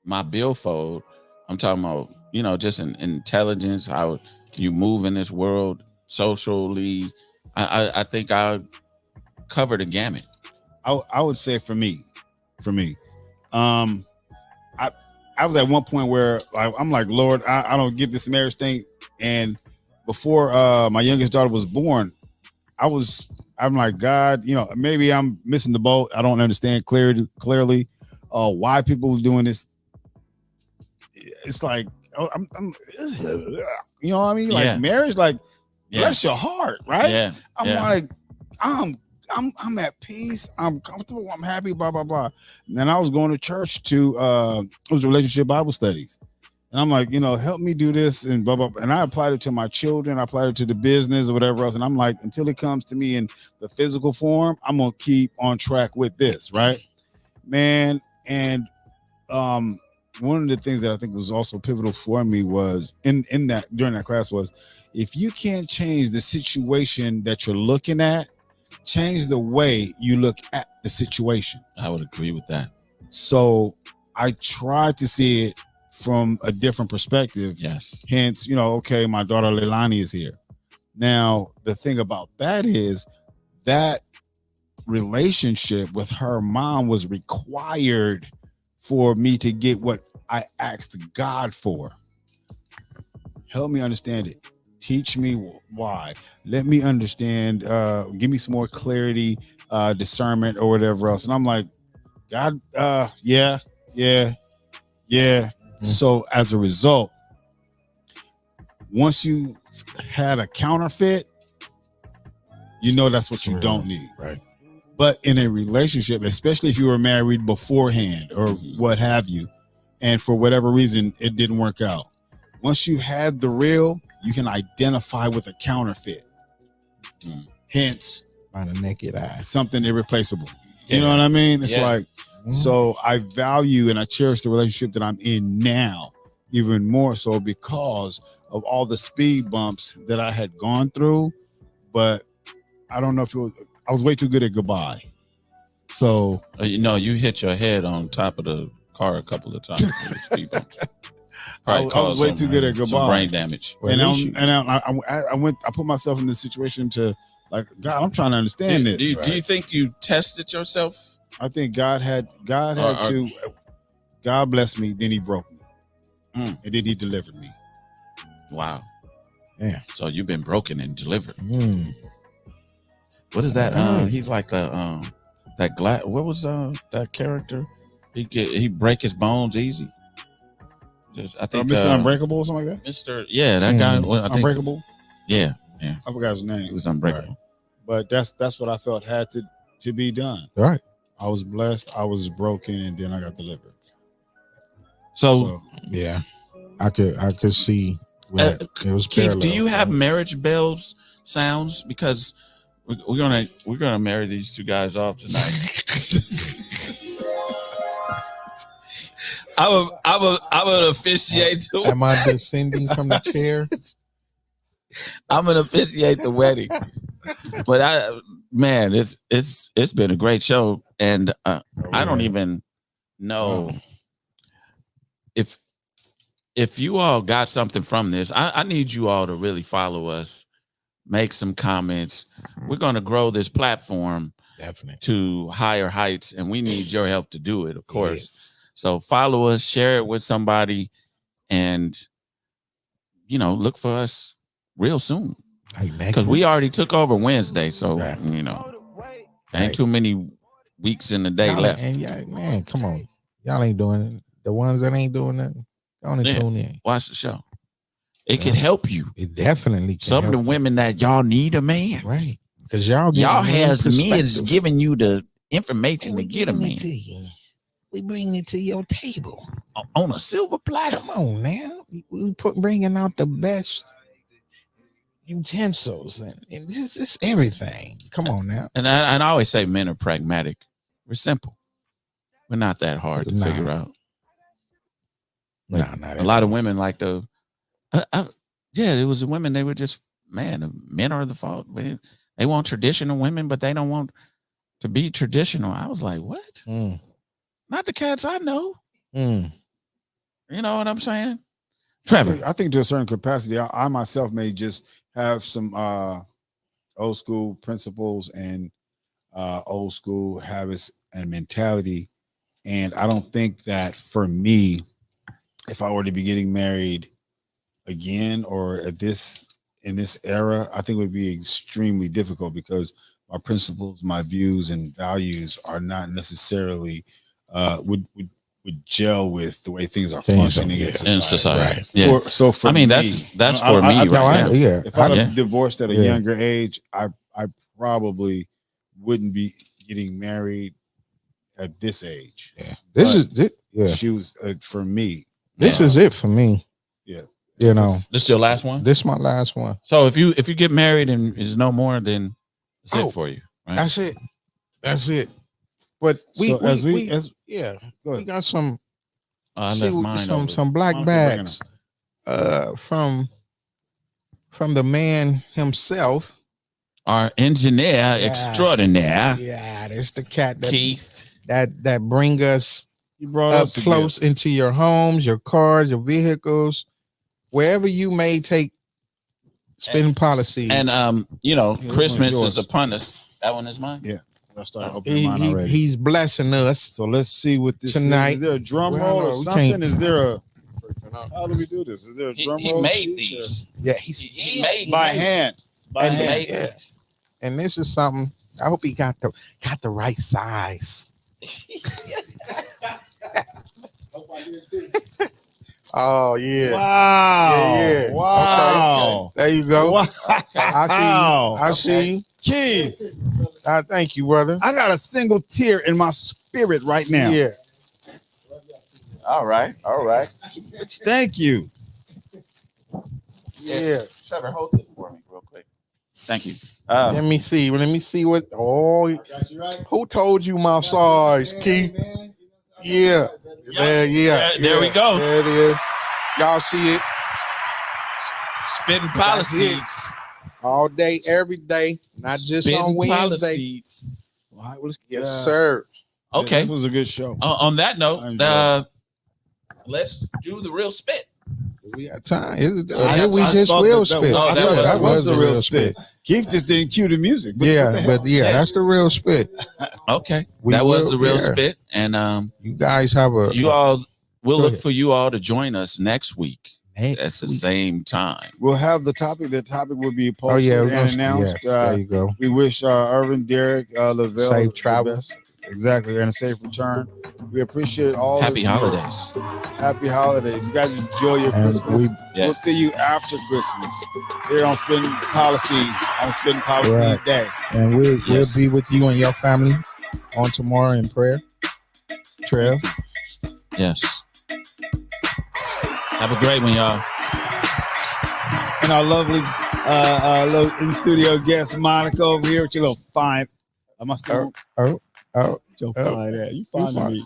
my billfold. I'm talking about, just intelligence, how you move in this world socially. I think I covered the gamut. I would say for me, I was at one point where I'm like, Lord, I don't get this marriage thing. And before my youngest daughter was born, I'm like, God, maybe I'm missing the boat. I don't understand clearly why people are doing this. It's like, I'm you know what I mean? Like marriage, like bless your heart, right? Yeah. I'm like, I'm at peace. I'm comfortable. I'm happy. Blah blah blah. And then I was going to church to it was relationship Bible studies, and I'm like, help me do this and blah blah. And I applied it to my children. I applied it to the business or whatever else. And I'm like, until it comes to me in the physical form, I'm gonna keep on track with this, right, man? And one of the things that I think was also pivotal for me was in that during that class was, if you can't change the situation that you're looking at, change the way you look at the situation. I would agree with that. So I tried to see it from a different perspective. Yes. Hence, okay, my daughter Leilani is here. Now, the thing about that is that relationship with her mom was required for me to get what I asked God for. Help me understand it. Teach me why. Let me understand. Give me some more clarity, discernment, or whatever else. And I'm like, God, yeah. Mm-hmm. So as a result, once you had a counterfeit, that's what you don't need. Right. But in a relationship, especially if you were married beforehand or what have you, and for whatever reason, it didn't work out. Once you had the real, you can identify with a counterfeit. Hence, by the naked eye, something irreplaceable. You know what I mean? It's like, so I value and I cherish the relationship that I'm in now, even more so because of all the speed bumps that I had gone through. But I don't know if I was way too good at goodbye. So, you hit your head on top of the car a couple of times. Speed bumps. I was way too good at goodbye. Some brain damage. And I put myself in this situation to, like, God, I'm trying to understand this. Do you think you tested yourself? I think God had to. God blessed me, then He broke me, and then He delivered me. Wow. Yeah. So you've been broken and delivered. What is that? He's like the that what was that character? He break his bones easy. I think Mr. Unbreakable or something like that. That guy. Well, Unbreakable. Yeah. I forgot his name. He was unbreakable. Right. But that's what I felt had to be done. Right. I was blessed. I was broken, and then I got delivered. So yeah, I could see. It was Keith, parallel, do you have marriage bells sounds? Because we're gonna marry these two guys off tonight. I would officiate. Am I descending from the chair? I'm gonna officiate the wedding. But it's been a great show, and I don't even know if you all got something from this. I need you all to really follow us, make some comments. We're gonna grow this platform definitely to higher heights, and we need your help to do it, of course. Yes. So follow us, share it with somebody, and look for us real soon. Because we already took over Wednesday, so ain't too many weeks in the day left. And man, come on, y'all ain't doing it. The ones that ain't doing nothing, go on and tune in. Watch the show. It can help you. It definitely can. Some of the women that y'all need a man, right? Because y'all has men giving you the information to get a man. We bring it to your table on a silver platter. Come on now, we bringing out the best utensils and just everything. Come on now. And I always say men are pragmatic. We're simple. We're not that hard to figure out. A lot of women like it was the women. They were just, man, men are the fault. They want traditional women, but they don't want to be traditional. I was like, what? Mm, Not the cats I know. mm. You know what I'm saying? Trevor. I think to a certain capacity, I myself may just have some old school principles and old school habits and mentality. And I don't think that for me, if I were to be getting married again or in this era, I think it would be extremely difficult because my principles, my views and values are not necessarily would gel with the way things are functioning in society. In society. Right. Yeah. For I mean, me, that's for me. No, Right now. yeah. if I'd Yeah. have divorced at a younger age, I probably wouldn't be getting married at this age. Yeah. This is it. Yeah. She was for me. This is it for me. Yeah. You know, This is your last one. this is my last one. So if you get married and is no more, then it's Oh, it for you. Right? That's it. That's it. But we So as we go we ahead. got some I see, left mine over. some black Monica, bring it bags from the man himself. Our engineer extraordinaire, Yeah, that's the cat that Keith. that bring us You brought up us close into your homes, your cars, your vehicles, wherever you may take Spitt'n Pollaseedz. And you know, Yeah, Christmas yours. is upon us. That one is mine. Yeah. I started opening mine already. He's blessing us. So let's see what this Tonight. is. Is there a drum Well, roll no, or we something? can't. Is there a how do we do this? Is there a drum He roll? made sheet these. Yeah, He made by these. hand. By And hand. Made yeah. these. And this is something. I hope he got the right size. Oh yeah. Wow. Yeah. Wow. There you go. Wow. I see you. Key, Thank you, brother. I got a single tear in my spirit right now. Yeah. All right. All right. Thank you. Yeah. Trevor, hold it for me real quick. Thank you. Let me see. Let me see what. Oh, who told you my size, Keith? Yeah. There we go. There it is. Y'all see it Spitt'n That's it. Pollaseedz. all day, every day, not just on Spitt'n Wednesday. Pollaseedz. Well, let's Yes, sir. Okay. It was a good show. On that I note, enjoyed let's do the real spit. We got time. We I just thought real that spit. Oh, that was the real spit. Keith just didn't cue the music. But what the Yeah, hell? but yeah, that's the real spit. Okay. We that was will- the real yeah. spit. And You guys have a you all, we'll Go look ahead. for you all to join us next week at next the week. same time. We'll have the topic. The topic will be posted Oh yeah, and announced. there you go. We wish Irvin, Derek, Lavelle Safe the travel. best. Exactly, and a safe return. We appreciate all. of Happy you. holidays. Happy holidays. You guys enjoy your And Christmas. Yeah. We'll see you after Christmas here on Spitt'n Pollaseedz on Spitt'n Pollaseedz Right. Day. And we'll Yes. be with you and your family on tomorrow in prayer. Trev. Yes. Have a great one, y'all. And our lovely little in studio guest Monica over here with your little fine. I must have Oh, your fine at. You fine to me.